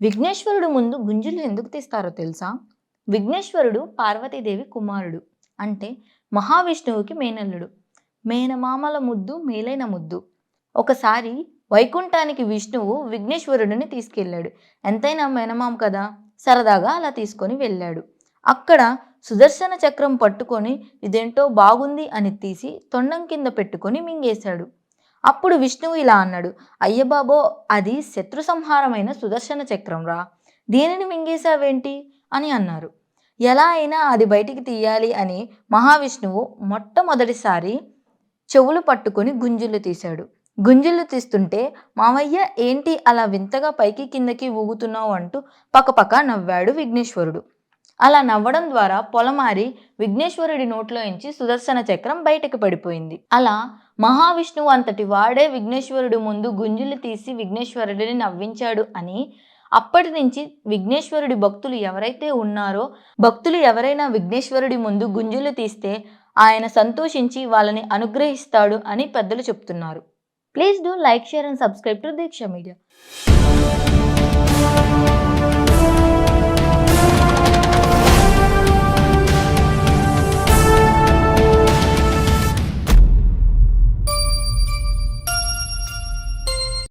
విఘ్నేశ్వరుడు ముందు గుంజులు ఎందుకు తీస్తారో తెలుసా? విఘ్నేశ్వరుడు పార్వతీదేవి కుమారుడు. అంటే మహావిష్ణువుకి మేనల్లుడు. మేనమామల ముద్దు మేలైన ముద్దు. ఒకసారి వైకుంఠానికి విష్ణువు విఘ్నేశ్వరుడిని తీసుకెళ్ళాడు. ఎంతైనా మేనమామ కదా, సరదాగా అలా తీసుకొని వెళ్ళాడు. అక్కడ సుదర్శన చక్రం పట్టుకొని ఇదేంటో బాగుంది అని తీసి తొండం కింద పెట్టుకొని మింగేశాడు. అప్పుడు విష్ణువు ఇలా అన్నాడు, అయ్యబాబో, అది శత్రు సంహారమైన సుదర్శన చక్రం రా, దీనిని మింగేశావేంటి అని అన్నారు. ఎలా అయినా అది బయటికి తీయాలి అని మహావిష్ణువు మొట్టమొదటిసారి చెవులు పట్టుకొని గుంజులు తీశాడు. గుంజులు తీస్తుంటే, మావయ్య ఏంటి అలా వింతగా పైకి కిందకి ఊగుతున్నావు అంటూ పకపక నవ్వాడు విఘ్నేశ్వరుడు. అలా నవ్వడం ద్వారా పొలమారి విఘ్నేశ్వరుడి నోట్లోంచి సుదర్శన చక్రం బయటకు పడిపోయింది. అలా మహావిష్ణువు అంతటి వాడే విఘ్నేశ్వరుడు ముందు గుంజులు తీసి విఘ్నేశ్వరుడిని నవ్వించాడు అని అప్పటి నుంచి విఘ్నేశ్వరుడి భక్తులు ఎవరైతే ఉన్నారో, భక్తులు ఎవరైనా విఘ్నేశ్వరుడి ముందు గుంజులు తీస్తే ఆయన సంతోషించి వాళ్ళని అనుగ్రహిస్తాడు అని పెద్దలు చెప్తున్నారు. Please do like, share and subscribe to Deeksha media.